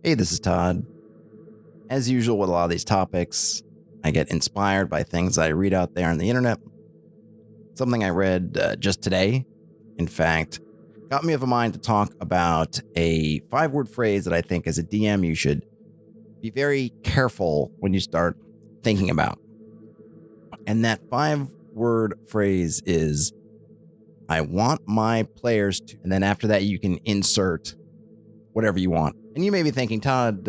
Hey, this is Todd. As usual with a lot of these topics, I get inspired by things I read out there on the internet. Something I read just today, in fact, got me of a mind to talk about a 5-word phrase that I think as a DM you should be very careful when you start thinking about. And that 5-word phrase is, I want my players to, and then after that you can insert whatever you want. And you may be thinking, Todd,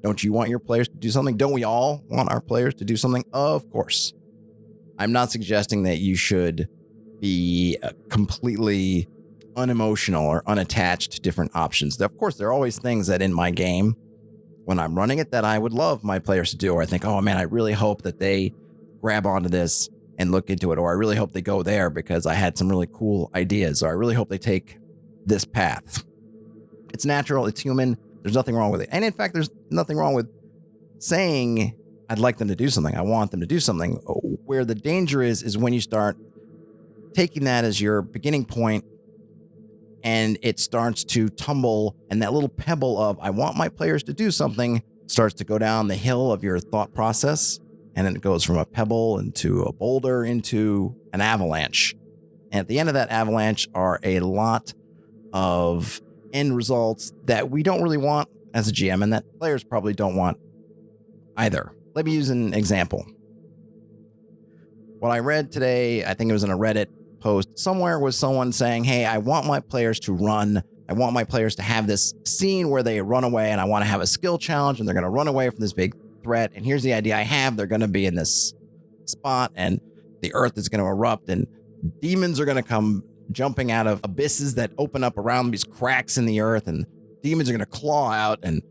don't you want your players to do something? Don't we all want our players to do something? Of course. I'm not suggesting that you should be completely unemotional or unattached to different options. Of course, there are always things that in my game, when I'm running it, that I would love my players to do, or I think, oh man, I really hope that they grab onto this and look into it, or I really hope they go there because I had some really cool ideas, or I really hope they take this path. It's natural, it's human, there's nothing wrong with it. And in fact, there's nothing wrong with saying, I'd like them to do something, I want them to do something. Where the danger is when you start taking that as your beginning point and it starts to tumble, and that little pebble of, I want my players to do something, starts to go down the hill of your thought process, and then it goes from a pebble into a boulder into an avalanche. And at the end of that avalanche are a lot of end results that we don't really want as a GM, and that players probably don't want either. Let me use an example. What I read today, I think it was in a Reddit post somewhere, was someone saying, hey, I want my players to run. I want my players to have this scene where they run away, and I want to have a skill challenge, and they're going to run away from this big threat. And here's the idea I have. They're going to be in this spot, and the earth is going to erupt, and demons are going to come jumping out of abysses that open up around these cracks in the earth, and demons are going to claw out, and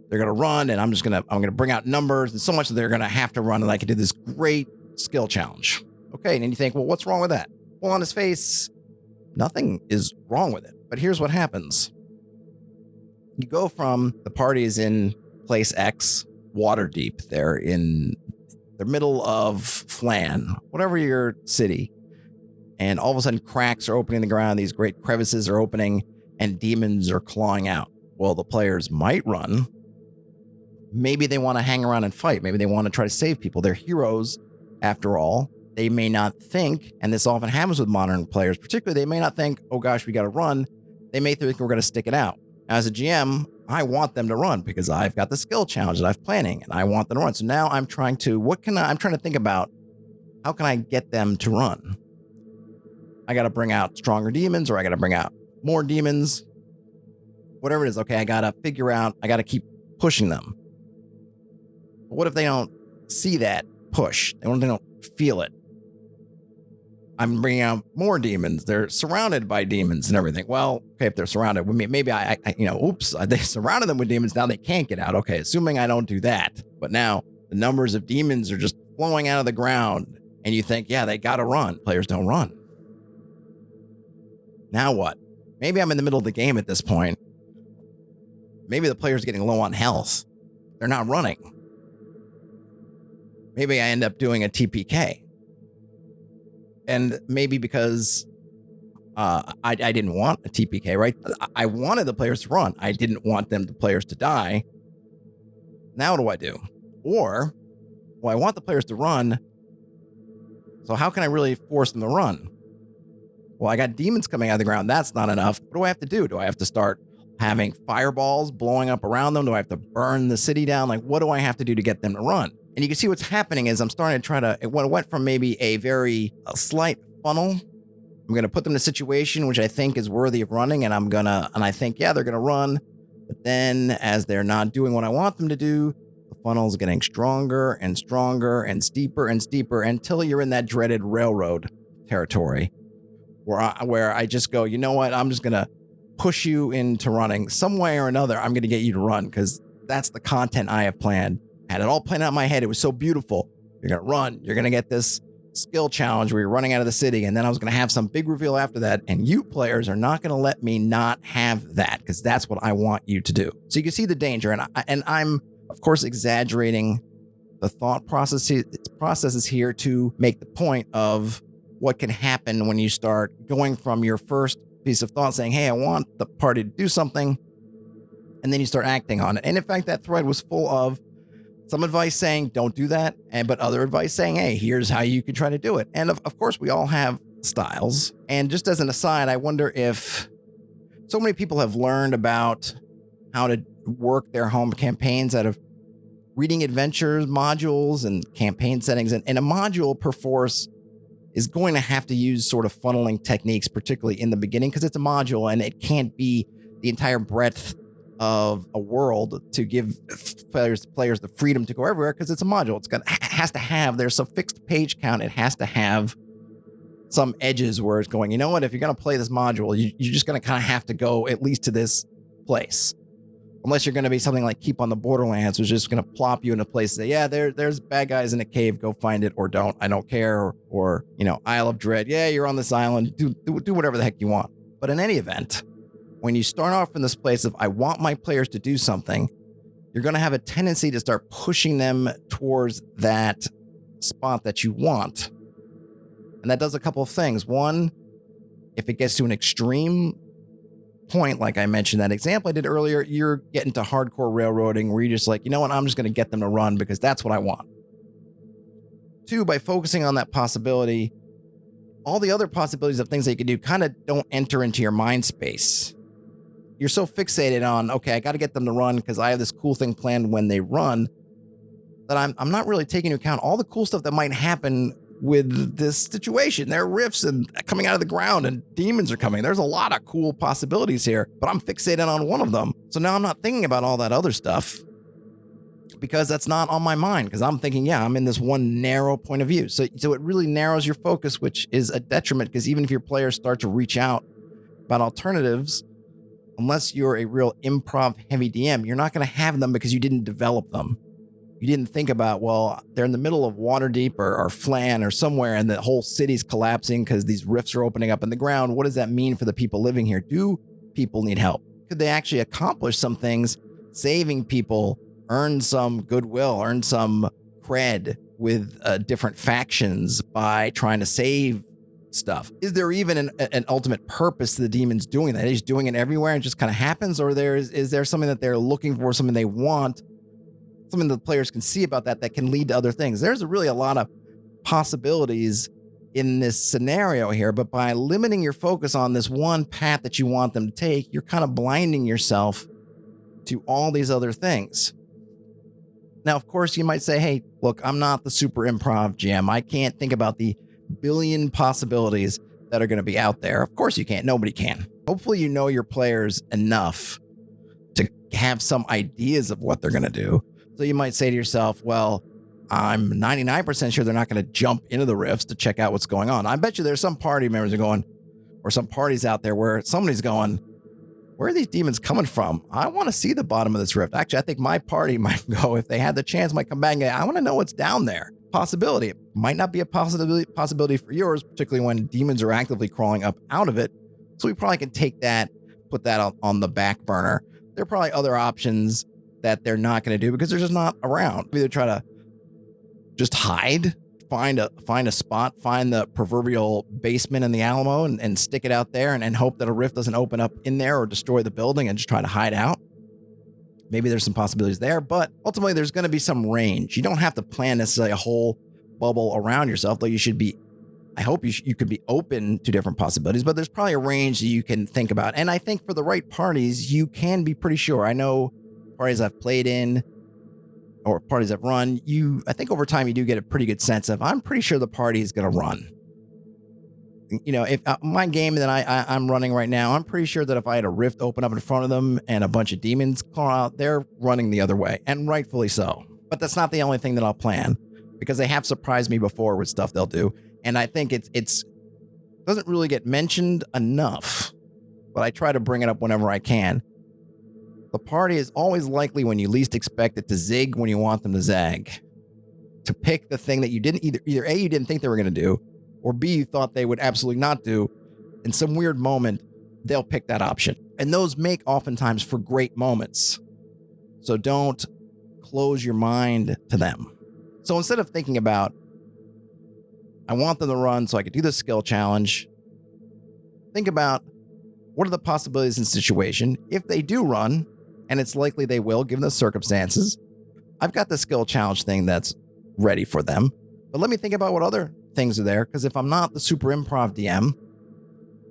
they're going to run, and I'm going to bring out numbers, and so much that they're going to have to run, and I can do this great skill challenge. Okay, and then you think, well, what's wrong with that? Well, on his face, nothing is wrong with it. But here's what happens. You go from the party is in place X, Waterdeep. They're in the middle of Flan, whatever your city. And all of a sudden, cracks are opening in the ground. These great crevices are opening, and demons are clawing out. Well, the players might run. Maybe they want to hang around and fight. Maybe they want to try to save people. They're heroes, after all. They may not think, and this often happens with modern players, particularly, they may not think, oh gosh, we got to run. They may think we're going to stick it out. As a GM, I want them to run because I've got the skill challenge that I'm planning, and I want them to run. So now I'm trying to think about, how can I get them to run? I got to bring out stronger demons, or I got to bring out more demons, whatever it is. Okay, I got to keep pushing them. But what if they don't see that push? What if they don't feel it? I'm bringing out more demons. They're surrounded by demons and everything. Well, okay, if they're surrounded, maybe they surrounded them with demons. Now they can't get out. Okay, assuming I don't do that. But now the numbers of demons are just flowing out of the ground, and you think, yeah, they got to run. Players don't run. Now what? Maybe I'm in the middle of the game at this point. Maybe the player's getting low on health. They're not running. Maybe I end up doing a TPK. And maybe because I didn't want a TPK, right? I wanted the players to run. I didn't want the players to die. Now what do I do? Or, well, I want the players to run. So how can I really force them to run? Well, I got demons coming out of the ground. That's not enough. What do I have to do? Do I have to start having fireballs blowing up around them? Do I have to burn the city down? Like, what do I have to do to get them to run? And you can see what's happening is I'm starting to it went from maybe a slight funnel. I'm going to put them in a situation which I think is worthy of running, and I think, yeah, they're going to run. But then as they're not doing what I want them to do, the funnel is getting stronger and stronger and steeper until you're in that dreaded railroad territory where I just go, you know what? I'm just going to push you into running some way or another. I'm going to get you to run because that's the content I have planned. I had it all planned out in my head. It was so beautiful. You're going to run. You're going to get this skill challenge where you're running out of the city. And then I was going to have some big reveal after that. And you players are not going to let me not have that because that's what I want you to do. So you can see the danger. And I'm, of course, exaggerating the thought processes here to make the point of what can happen when you start going from your first piece of thought saying, hey, I want the party to do something. And then you start acting on it. And in fact, that thread was full of some advice saying, don't do that. But other advice saying, hey, here's how you can try to do it. And of course, we all have styles. And just as an aside, I wonder if so many people have learned about how to work their home campaigns out of reading adventures modules and campaign settings. And a module perforce is going to have to use sort of funneling techniques, particularly in the beginning, because it's a module and it can't be the entire breadth of a world to give players the freedom to go everywhere, because it's a module. Has to have, there's some fixed page count. It has to have some edges where it's going, you know what, if you're going to play this module, you're just going to kind of have to go at least to this place. Unless you're going to be something like Keep on the Borderlands, which is just going to plop you in a place that, yeah, there's bad guys in a cave, go find it, or don't, I don't care. Or Isle of Dread, yeah, you're on this island, do whatever the heck you want. But in any event, when you start off in this place of, I want my players to do something, you're going to have a tendency to start pushing them towards that spot that you want. And that does a couple of things. One, if it gets to an extreme point, like I mentioned, that example I did earlier, you're getting to hardcore railroading where you're just like, you know what, I'm just going to get them to run because that's what I want. Two, by focusing on that possibility, all the other possibilities of things that you can do kind of don't enter into your mind space. You're so fixated on, okay, I got to get them to run because I have this cool thing planned when they run, that I'm not really taking into account all the cool stuff that might happen with this situation. There are rifts and coming out of the ground and demons are coming. There's a lot of cool possibilities here, but I'm fixated on one of them. So now I'm not thinking about all that other stuff because that's not on my mind, because I'm thinking, yeah, I'm in this one narrow point of view. So it really narrows your focus, which is a detriment, because even if your players start to reach out about alternatives, unless you're a real improv heavy DM, you're not going to have them because you didn't develop them. You didn't think about, well, they're in the middle of Waterdeep or Flan or somewhere, and the whole city's collapsing because these rifts are opening up in the ground. What does that mean for the people living here? Do people need help? Could they actually accomplish some things, saving people, earn some goodwill, earn some cred with different factions by trying to save stuff? Is there even an ultimate purpose to the demons doing that? Are they just doing it everywhere and it just kind of happens? Or is there something that they're looking for, something they want, something that the players can see about that can lead to other things? There's really a lot of possibilities in this scenario here, but by limiting your focus on this one path that you want them to take, you're kind of blinding yourself to all these other things. Now, of course, you might say, hey, look, I'm not the super improv GM. I can't think about the billion possibilities that are going to be out there. Of course you can't. Nobody can. Hopefully you know your players enough to have some ideas of what they're going to do. So you might say to yourself, well, I'm 99% sure they're not going to jump into the rifts to check out what's going on. I bet you there's some party members are going, or some parties out there where somebody's going, where are these demons coming from? I want to see the bottom of this rift. Actually, I think my party might go, if they had the chance, might come back and go, I want to know what's down there. Possibility. It might not be a possibility for yours, particularly when demons are actively crawling up out of it. So we probably can take that, put that on the back burner. There are probably other options that they're not going to do because they're just not around. Either try to just hide, find a spot, find the proverbial basement in the Alamo and stick it out there and hope that a rift doesn't open up in there or destroy the building and just try to hide out. Maybe there's some possibilities there, but ultimately there's going to be some range. You don't have to plan necessarily a whole bubble around yourself, though you should be, I hope you could be open to different possibilities, but there's probably a range that you can think about. And I think for the right parties, you can be pretty sure. I know parties I've played in or parties I've run, I think over time you do get a pretty good sense of, I'm pretty sure the party is going to run. You know, if my game that I'm running right now, I'm pretty sure that if I had a rift open up in front of them and a bunch of demons claw out, they're running the other way, and rightfully so. But that's not the only thing that I'll plan, because they have surprised me before with stuff they'll do. And I think it's doesn't really get mentioned enough, but I try to bring it up whenever I can. The party is always likely, when you least expect it, to zig when you want them to zag. To pick the thing that you didn't either A, you didn't think they were going to do, or B, you thought they would absolutely not do. In some weird moment, they'll pick that option. And those make oftentimes for great moments. So don't close your mind to them. So instead of thinking about, I want them to run so I could do this skill challenge, think about, what are the possibilities in the situation? If they do run, and it's likely they will given the circumstances. I've got the skill challenge thing that's ready for them. But let me think about what other things are there, because if I'm not the super improv DM,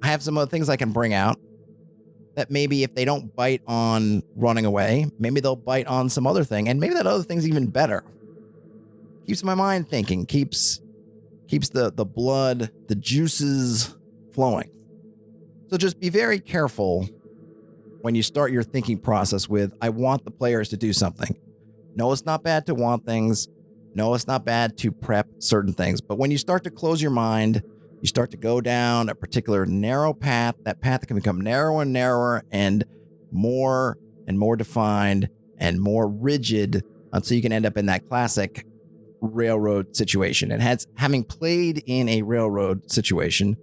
I have some other things I can bring out that maybe if they don't bite on running away, maybe they'll bite on some other thing, and maybe that other thing's even better. Keeps my mind thinking, keeps the blood, the juices flowing. So just be very careful when you start your thinking process with, I want the players to do something. No, it's not bad to want things. No, it's not bad to prep certain things. But when you start to close your mind, you start to go down a particular narrow path, that path can become narrower and narrower and more defined and more rigid until you can end up in that classic railroad situation. And having played in a railroad situation,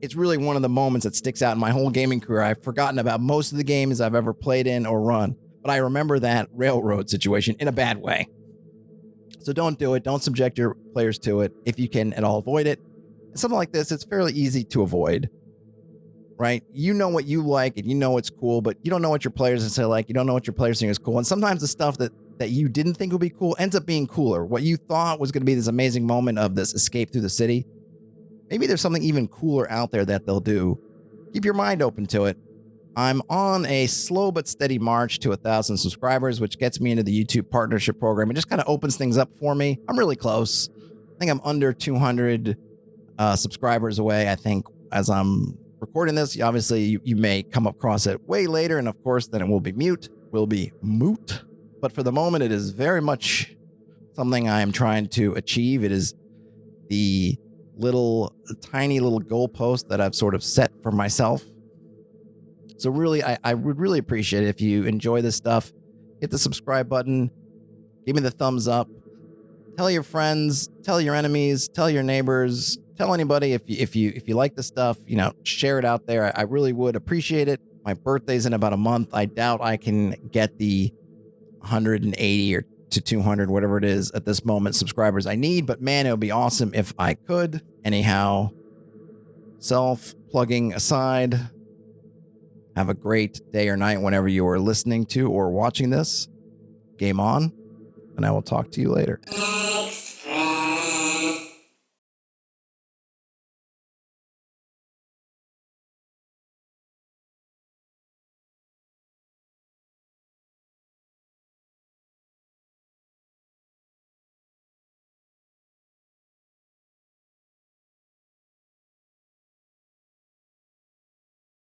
it's really one of the moments that sticks out in my whole gaming career. I've forgotten about most of the games I've ever played in or run, but I remember that railroad situation in a bad way. So don't do it. Don't subject your players to it if you can at all avoid it. Something like this, it's fairly easy to avoid, right? You know what you like and you know it's cool, but you don't know what your players like. You don't know what your players think is cool. And sometimes the stuff that you didn't think would be cool ends up being cooler. What you thought was going to be this amazing moment of this escape through the city, maybe there's something even cooler out there that they'll do. Keep your mind open to it. I'm on a slow but steady march to 1,000 subscribers, which gets me into the YouTube partnership program. It just kind of opens things up for me. I'm really close. I think I'm under 200 subscribers away. I think as I'm recording this, obviously you may come across it way later, and of course then it will be moot. But for the moment, it is very much something I am trying to achieve. It is the tiny little goalpost that I've sort of set for myself. So really, I would really appreciate it if you enjoy this stuff. Hit the subscribe button. Give me the thumbs up. Tell your friends. Tell your enemies. Tell your neighbors. Tell anybody if you like the stuff. Share it out there. I really would appreciate it. My birthday's in about a month. I doubt I can get the 180 or to 200, whatever it is at this moment, subscribers I need. But man, it would be awesome if I could. Anyhow, self-plugging aside, have a great day or night whenever you are listening to or watching this. Game on, and I will talk to you later.